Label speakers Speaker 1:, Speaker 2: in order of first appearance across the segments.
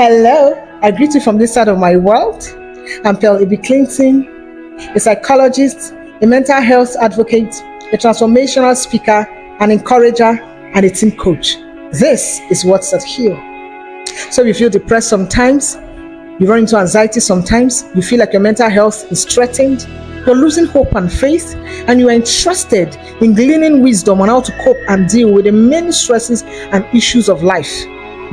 Speaker 1: Hello, I greet you from this side of my world. I'm Pearl Ibi Clinton, a psychologist, a mental health advocate, a transformational speaker, an encourager, and a team coach. This is what's at here. So you feel depressed sometimes, you run into anxiety sometimes, you feel like your mental health is threatened, you're losing hope and faith, and you are interested in gleaning wisdom on how to cope and deal with the many stresses and issues of life,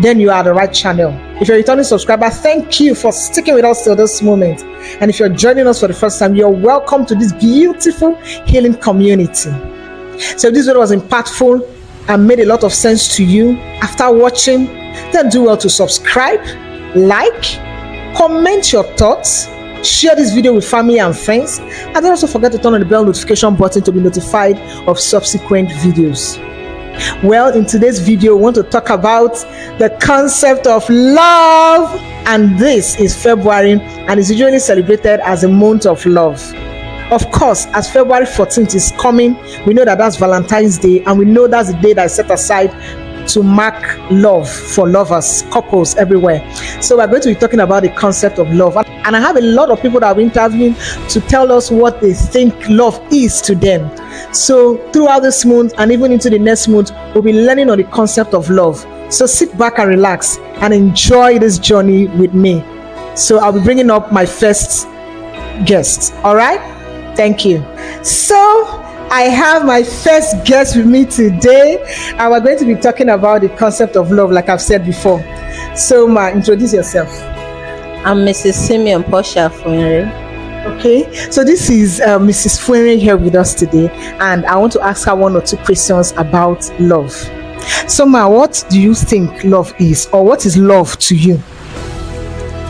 Speaker 1: then you are the right channel. If you're a returning subscriber, thank you for sticking with us till this moment. And if you're joining us for the first time, you're welcome to this beautiful healing community. So if this video was impactful and made a lot of sense to you after watching, then do well to subscribe, like, comment your thoughts, share this video with family and friends, and don't also forget to turn on the bell notification button to be notified of subsequent videos. Well, in today's video, we want to talk about the concept of love, and this is February and is usually celebrated as a month of love. Of course, as February 14th is coming, we know that that's Valentine's Day, and we know that's the day that is set aside to mark love for lovers, couples everywhere. So we're going to be talking about the concept of love, and I have a lot of people that I've interviewed to tell us what they think love is to them. So throughout this month and even into the next month, we'll be learning on the concept of love. So sit back and relax and enjoy this journey with me. So I'll be bringing up my first guest. All right, thank you. So I have my first guest with me today, and we're going to be talking about the concept of love, like I've said before. So, Ma, introduce yourself.
Speaker 2: I'm Mrs. Simeon Portia Fuenre.
Speaker 1: Okay, so this is Mrs. Fuenre here with us today, and I want to ask her one or two questions about love. So, Ma, what do you think love is, or what is love to you?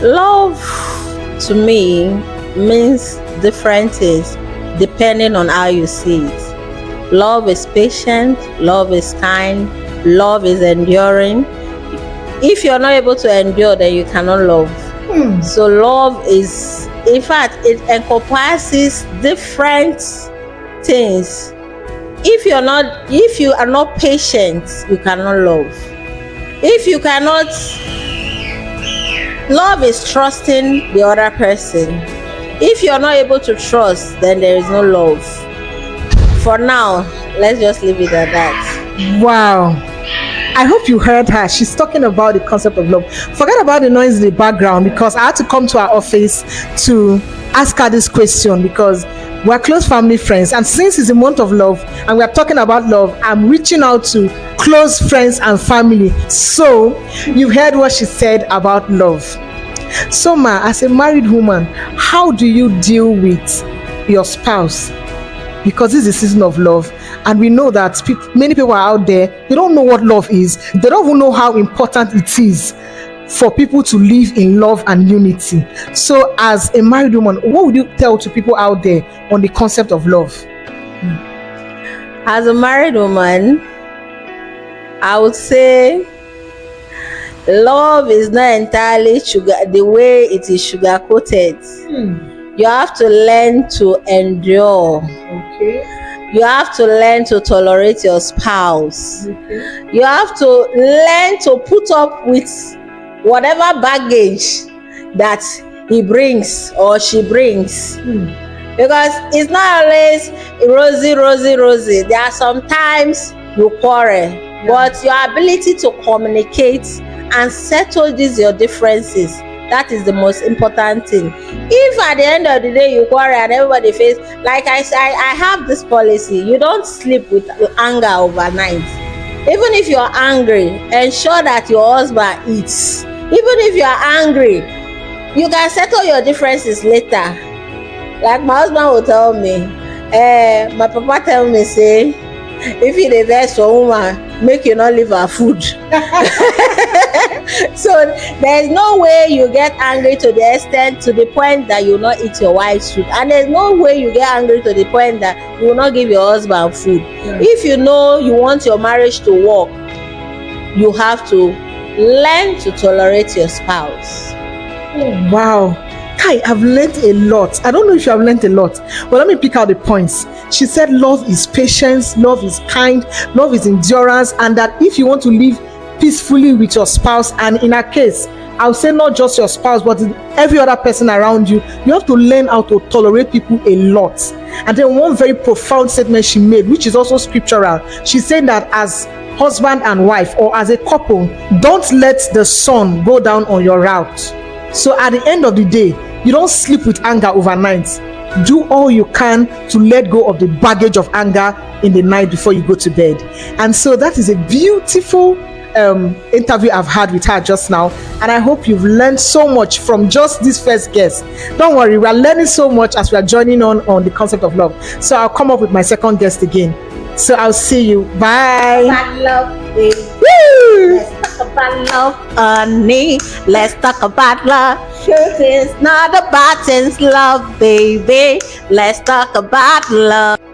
Speaker 2: Love to me means different things depending on how you see it. Love is patient, love is kind, love is enduring. If you're not able to endure, then you cannot love. So love is, in fact, it encompasses different things. If you are not patient, you cannot love. If you cannot, love is trusting the other person. If you're not able to trust, then there is no love. For now, let's just leave it at that.
Speaker 1: Wow. I hope you heard her. She's talking about the concept of love. Forget about the noise in the background, because I had to come to her office to ask her this question, because we're close family friends, and since it's a month of love and we're talking about love, I'm reaching out to close friends and family. So you heard what she said about love. So, Ma, as a married woman, how do you deal with your spouse? Because this is a season of love, and we know that many people are out there, they don't know what love is. They don't even know how important it is for people to live in love and unity. So as a married woman, what would you tell to people out there on the concept of love?
Speaker 2: As a married woman, I would say love is not entirely the way it is sugar coated. You have to learn to endure. Okay. You have to learn to tolerate your spouse. Okay. You have to learn to put up with whatever baggage that he brings or she brings. Because it's not always rosy. There are sometimes you quarrel, but your ability to communicate and settle your differences, that is the most important thing. If at the end of the day you quarrel and everybody feels, like I have this policy, you don't sleep with anger overnight. Even if you're angry, ensure that your husband eats. Even if you're angry, you can settle your differences later. Like my husband will tell me, my papa tell me, say, if you dey vex for woman, make you not leave her food. So there's no way you get angry to the extent, to the point that you will not eat your wife's food, and there's no way you get angry to the point that you will not give your husband food. If you know you want your marriage to work, you have to learn to tolerate your spouse.
Speaker 1: Wow. Kai, I've learned a lot. I don't know if you have learned a lot, but let me pick out the points. She said love is patience, love is kind, love is endurance, and that if you want to live peacefully with your spouse. And in her case, I would say not just your spouse, but every other person around you. You have to learn how to tolerate people a lot. And then one very profound statement she made, which is also scriptural. She's saying that as husband and wife, or as a couple, don't let the sun go down on your wrath. So at the end of the day, you don't sleep with anger overnight. Do all you can to let go of the baggage of anger in the night before you go to bed. And so that is a beautiful interview I've had with her just now, and I hope you've learned so much from just this first guest. Don't worry, we are learning so much as we are joining on the concept of love. So I'll come up with my second guest again. So I'll see you. Bye.
Speaker 2: About love, baby.
Speaker 1: Woo!
Speaker 2: Let's talk about love, honey. Let's talk about love. Truth is not about love, baby. Let's talk about love.